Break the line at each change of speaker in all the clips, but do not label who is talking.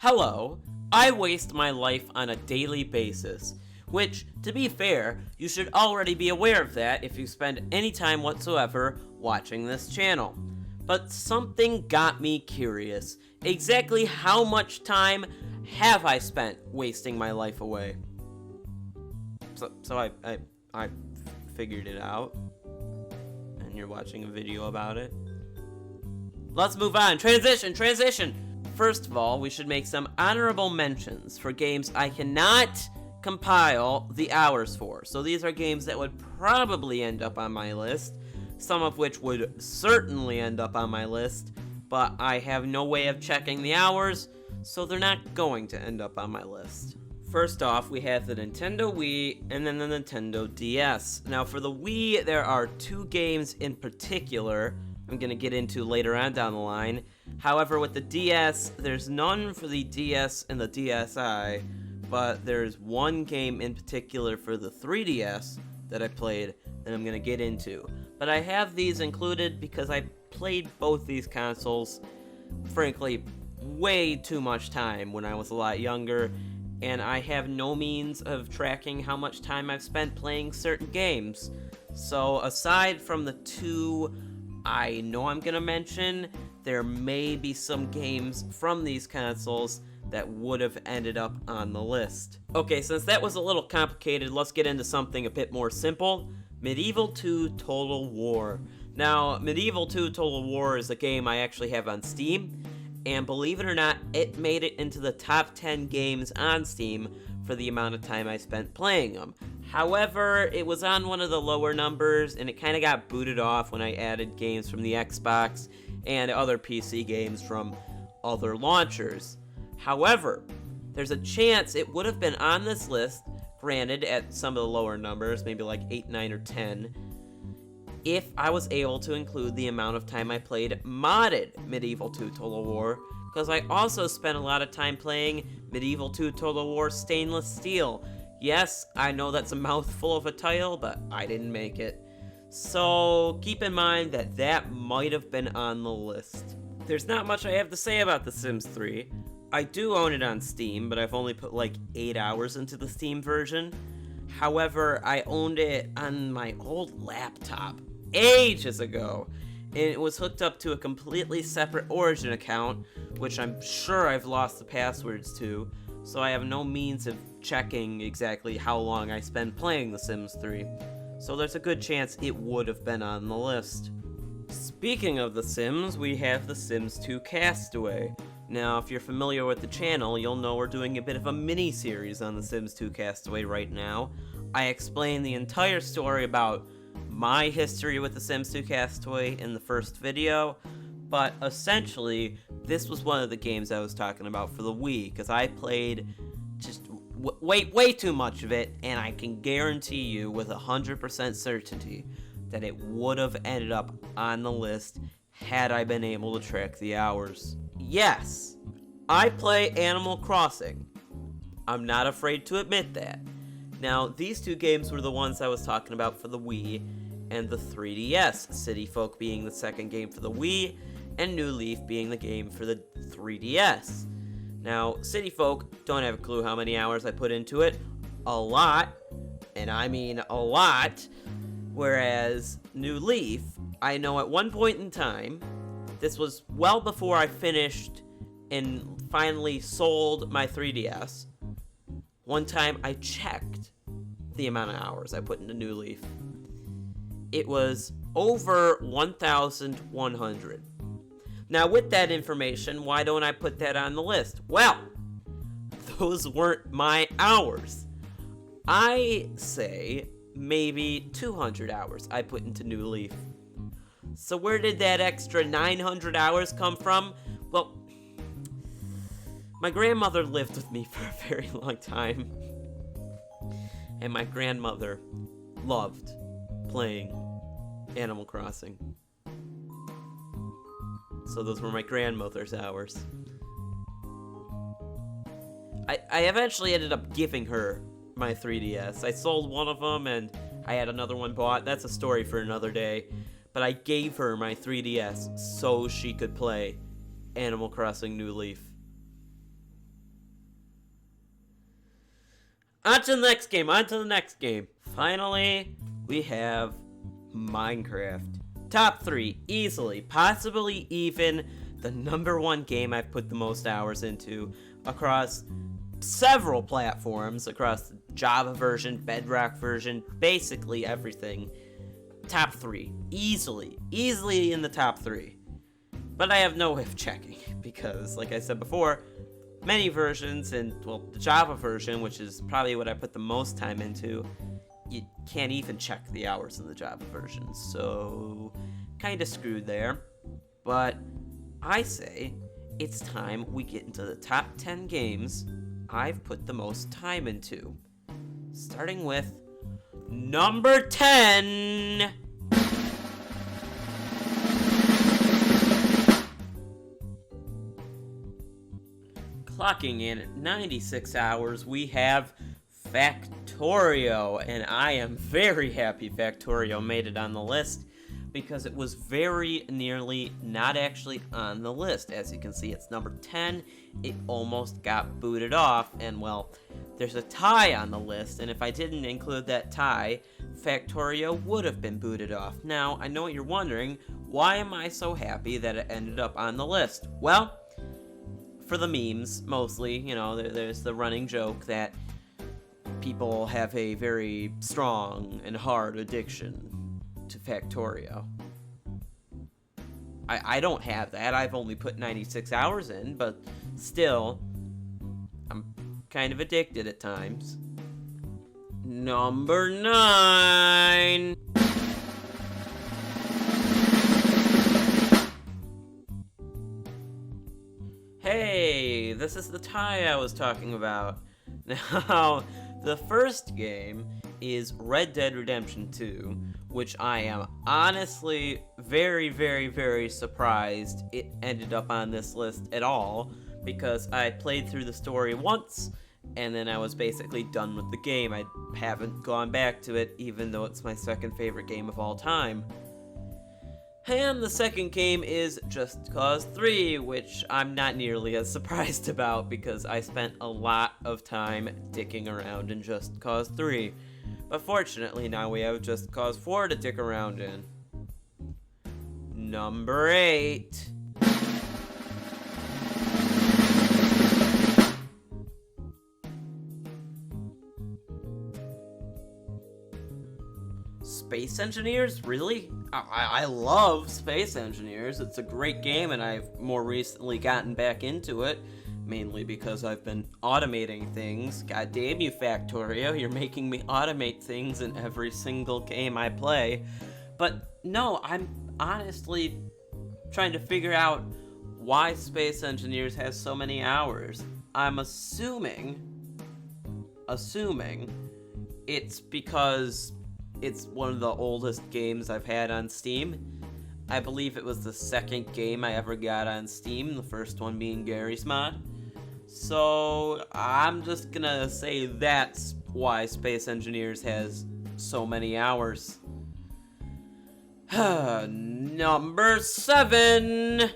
Hello, I waste my life on a daily basis, which, to be fair, you should already be aware of that if you spend any time whatsoever watching this channel. But something got me curious. Exactly how much time have I spent wasting my life away? So I figured it out, and you're watching a video about it. Let's move on. Transition! First of all, we should make some honorable mentions for games I cannot compile the hours for. So these are games that would probably end up on my list, some of which would certainly end up on my list, but I have no way of checking the hours, so they're not going to end up on my list. First off, we have the Nintendo Wii and then the Nintendo DS. Now for the Wii, there are two games in particular I'm going to get into later on down the line. However, with the DS, there's none for the DS and the DSi, but there's one game in particular for the 3DS that I played that I'm going to get into. But I have these included because I played both these consoles, frankly, way too much time when I was a lot younger, and I have no means of tracking how much time I've spent playing certain games. So aside from the two I know I'm gonna mention, there may be some games from these consoles that would have ended up on the list. Okay, since that was a little complicated, let's get into something a bit more simple. Medieval 2 Total War. Now, Medieval 2 Total War is a game I actually have on Steam, and believe it or not, it made it into the top 10 games on Steam for the amount of time I spent playing them. However, it was on one of the lower numbers, and it kind of got booted off when I added games from the Xbox and other PC games from other launchers. However, there's a chance it would have been on this list, granted at some of the lower numbers, maybe like 8, 9, or 10, if I was able to include the amount of time I played modded Medieval 2 Total War, because I also spent a lot of time playing Medieval 2 Total War Stainless Steel. Yes, I know that's a mouthful of a title, but I didn't make it. So keep in mind that that might have been on the list. There's not much I have to say about The Sims 3. I do own it on Steam, but I've only put like 8 hours into the Steam version. However, I owned it on my old laptop ages ago, and it was hooked up to a completely separate Origin account, which I'm sure I've lost the passwords to, so I have no means of checking exactly how long I spent playing The Sims 3. So there's a good chance it would have been on the list. Speaking of The Sims, we have The Sims 2 Castaway. Now, if you're familiar with the channel, you'll know we're doing a bit of a mini-series on The Sims 2 Castaway right now. I explain the entire story about my history with The Sims 2 Castaway in the first video, but essentially, this was one of the games I was talking about for the Wii, because I played just way too much of it, and I can guarantee you with 100% certainty that it would have ended up on the list had I been able to track the hours. Yes, I play Animal Crossing. I'm not afraid to admit that. Now, these two games were the ones I was talking about for the Wii and the 3DS, City Folk being the second game for the Wii, and New Leaf being the game for the 3DS. Now, City Folk, don't have a clue how many hours I put into it. A lot, and I mean a lot, whereas New Leaf, I know at one point in time, this was well before I finished and finally sold my 3DS, one time I checked the amount of hours I put into New Leaf. It was over 1,100. Now, with that information, why don't I put that on the list? Well, those weren't my hours. I say maybe 200 hours I put into New Leaf. So where did that extra 900 hours come from? Well, my grandmother lived with me for a very long time. And my grandmother loved playing Animal Crossing. So those were my grandmother's hours. I eventually ended up giving her my 3DS. I sold one of them and I had another one bought. That's a story for another day. But I gave her my 3DS so she could play Animal Crossing New Leaf. On to the next game, on to the next game. Finally, we have Minecraft. Top 3, easily, possibly even the #1 game I've put the most hours into across several platforms, across the Java version, Bedrock version, basically everything. Top 3, easily in the top 3. But I have no way of checking, because, like I said before, many versions, and, well, the Java version, which is probably what I put the most time into, you can't even check the hours in the Java version, so kinda screwed there. But I say it's time we get into the top 10 games I've put the most time into. Starting with number 10. Clocking in at 96 hours, we have Factorio, and I am very happy Factorio made it on the list because it was very nearly not actually on the list. As you can see, it's number 10. It almost got booted off, and well, there's a tie on the list, and if I didn't include that tie, Factorio would have been booted off. Now, I know what you're wondering, why am I so happy that it ended up on the list? Well, for the memes, mostly, you know, there's the running joke that people have a very strong and hard addiction to Factorio. I don't have that. I've only put 96 hours in, but still, I'm kind of addicted at times. Number 9. Hey, this is the tie I was talking about. Now, the first game is Red Dead Redemption 2, which I am honestly very, very, very surprised it ended up on this list at all, because I played through the story once, and then I was basically done with the game. I haven't gone back to it, even though it's my second favorite game of all time. And the second game is Just Cause 3, which I'm not nearly as surprised about because I spent a lot of time dicking around in Just Cause 3. But fortunately, now we have Just Cause 4 to dick around in. Number 8. Space Engineers? Really? I love Space Engineers. It's a great game, and I've more recently gotten back into it, mainly because I've been automating things. God damn you, Factorio, you're making me automate things in every single game I play. But no, I'm honestly trying to figure out why Space Engineers has so many hours. I'm assuming it's because it's one of the oldest games I've had on Steam. I believe it was the second game I ever got on Steam, the first one being Garry's Mod. So I'm just gonna say that's why Space Engineers has so many hours. Number 7.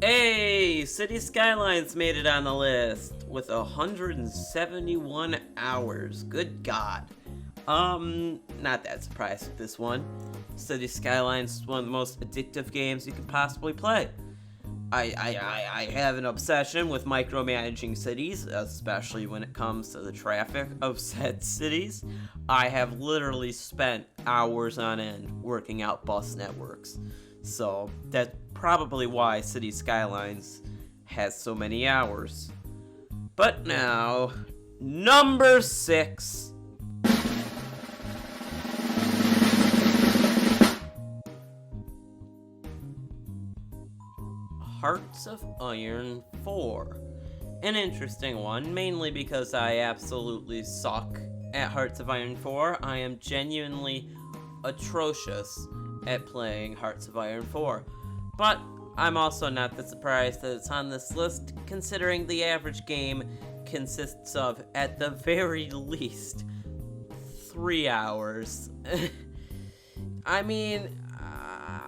Hey, City Skylines made it on the list with 171 hours. Good God. Not that surprised with this one. City Skylines is one of the most addictive games you could possibly play. I have an obsession with micromanaging cities, especially when it comes to the traffic of said cities. I have literally spent hours on end working out bus networks. So that's probably why City Skylines has so many hours. But now, number 6. Hearts of Iron 4. An interesting one, mainly because I absolutely suck at Hearts of Iron 4. I am genuinely atrocious at playing Hearts of Iron 4. But I'm also not that surprised that it's on this list, considering the average game consists of, at the very least, 3 hours. I mean,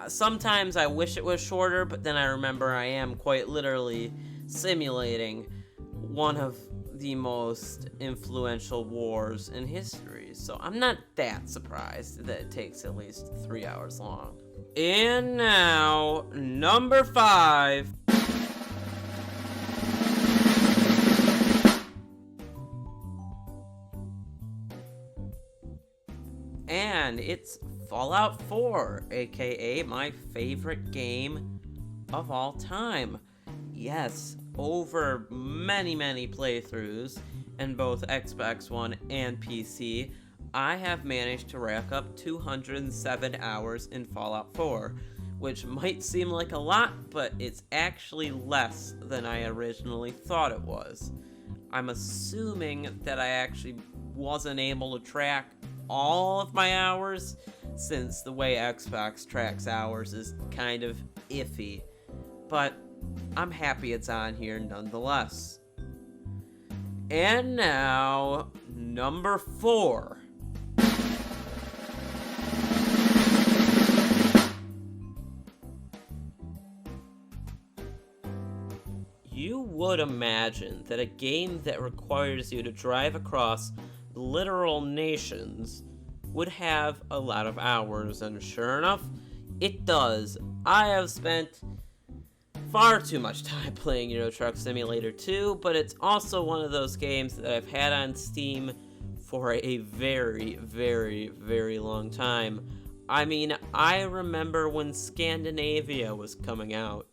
Sometimes I wish it was shorter, but then I remember I am quite literally simulating one of the most influential wars in history, so I'm not that surprised that it takes at least 3 hours long. And now, number 5. And it's Fallout 4, aka my favorite game of all time. Yes, over many playthroughs in both Xbox One and PC, I have managed to rack up 207 hours in Fallout 4, which might seem like a lot, but it's actually less than I originally thought it was. I'm assuming that I actually wasn't able to track all of my hours, since the way Xbox tracks hours is kind of iffy, but I'm happy it's on here nonetheless. And now, number 4. You would imagine that a game that requires you to drive across literal nations would have a lot of hours, and sure enough, it does. I have spent far too much time playing Euro Truck Simulator 2, but it's also one of those games that I've had on Steam for a very long time. I mean, I remember when Scandinavia was coming out.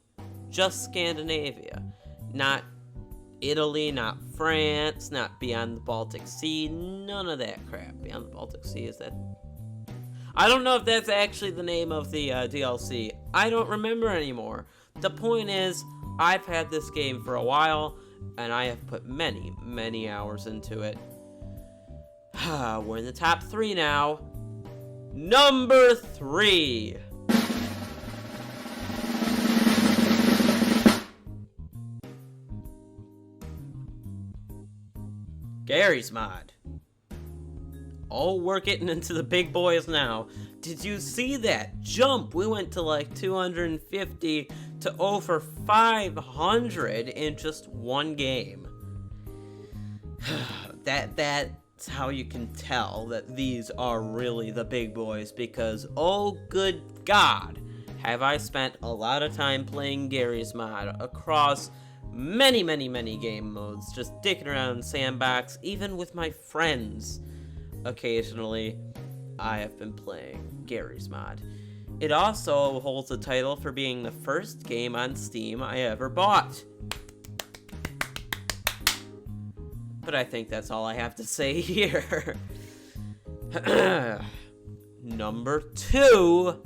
Just Scandinavia. Not Italy, not France, not Beyond the Baltic Sea, none of that crap. Beyond the Baltic Sea, is that... I don't know if that's actually the name of the DLC. I don't remember anymore. The point is, I've had this game for a while, and I have put many hours into it. We're in the top 3 now. Number 3. Garry's Mod. Oh, we're getting into the big boys now. Did you see that jump? We went to like 250 to over 500 in just one game. That's how you can tell that these are really the big boys, because oh good God, have I spent a lot of time playing Garry's Mod across many game modes, just dicking around in Sandbox, even with my friends. Occasionally, I have been playing Garry's Mod. It also holds the title for being the first game on Steam I ever bought. But I think that's all I have to say here. Number 2.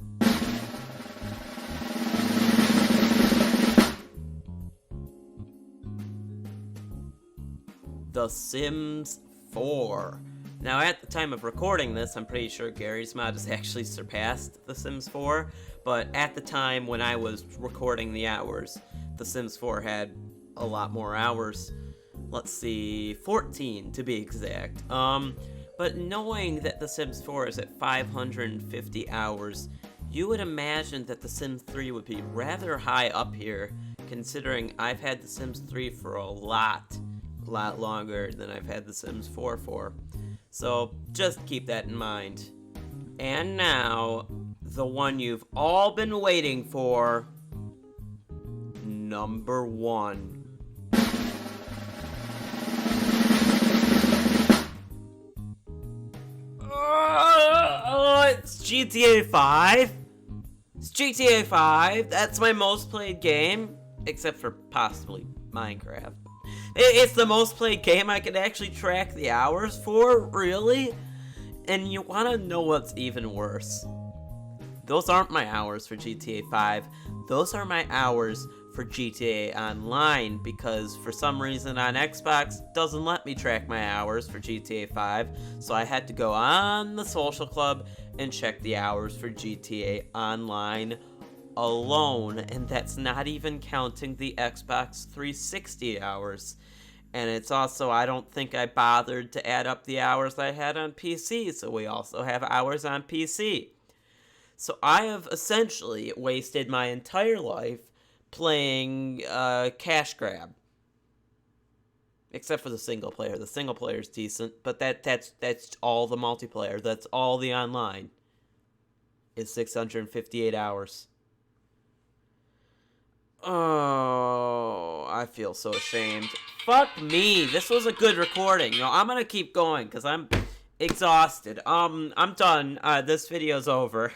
The Sims 4. Now, at the time of recording this, I'm pretty sure Garry's Mod has actually surpassed The Sims 4, but at the time when I was recording the hours, The Sims 4 had a lot more hours. Let's see, 14 to be exact. But knowing that The Sims 4 is at 550 hours, you would imagine that The Sims 3 would be rather high up here, considering I've had The Sims 3 for a lot longer than I've had The Sims 4 for. So just keep that in mind. And now, the one you've all been waiting for, number 1. It's GTA 5. It's GTA 5. That's my most played game, except for possibly Minecraft. It's the most played game I can actually track the hours for, really? And you want to know what's even worse? Those aren't my hours for GTA 5. Those are my hours for GTA Online, because for some reason on Xbox it doesn't let me track my hours for GTA 5, so I had to go on the social club and check the hours for GTA Online alone, and that's not even counting the Xbox 360 hours. And it's also, I don't think I bothered to add up the hours I had on PC, so we also have hours on PC. So I have essentially wasted my entire life playing Cash Grab. Except for the single player. The single player is decent, but that's all the multiplayer. That's all the online. Is 658 hours. Oh, I feel so ashamed. Fuck me. This was a good recording. No, I'm gonna keep going because I'm exhausted. I'm done. This video's over.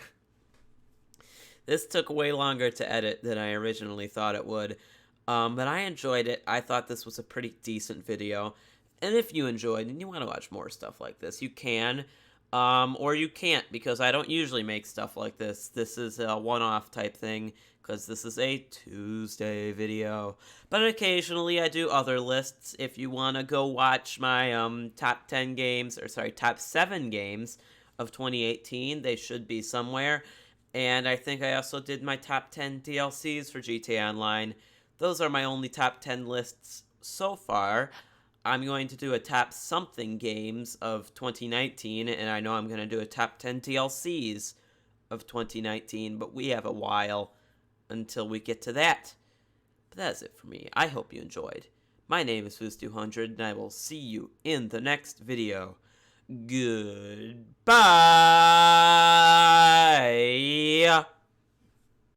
This took way longer to edit than I originally thought it would. But I enjoyed it. I thought this was a pretty decent video. And if you enjoyed and you want to watch more stuff like this, you can. Or you can't, because I don't usually make stuff like this. This is a one-off type thing, because this is a Tuesday video. But occasionally I do other lists. If you want to go watch my top 10 games, or sorry, top 7 games of 2018, they should be somewhere. And I think I also did my top 10 DLCs for GTA Online. Those are my only top 10 lists so far. I'm going to do a top something games of 2019, and I know I'm going to do a top 10 DLCs of 2019, but we have a while until we get to that. But that's it for me. I hope you enjoyed. My name is Fooz200, and I will see you in the next video. Goodbye!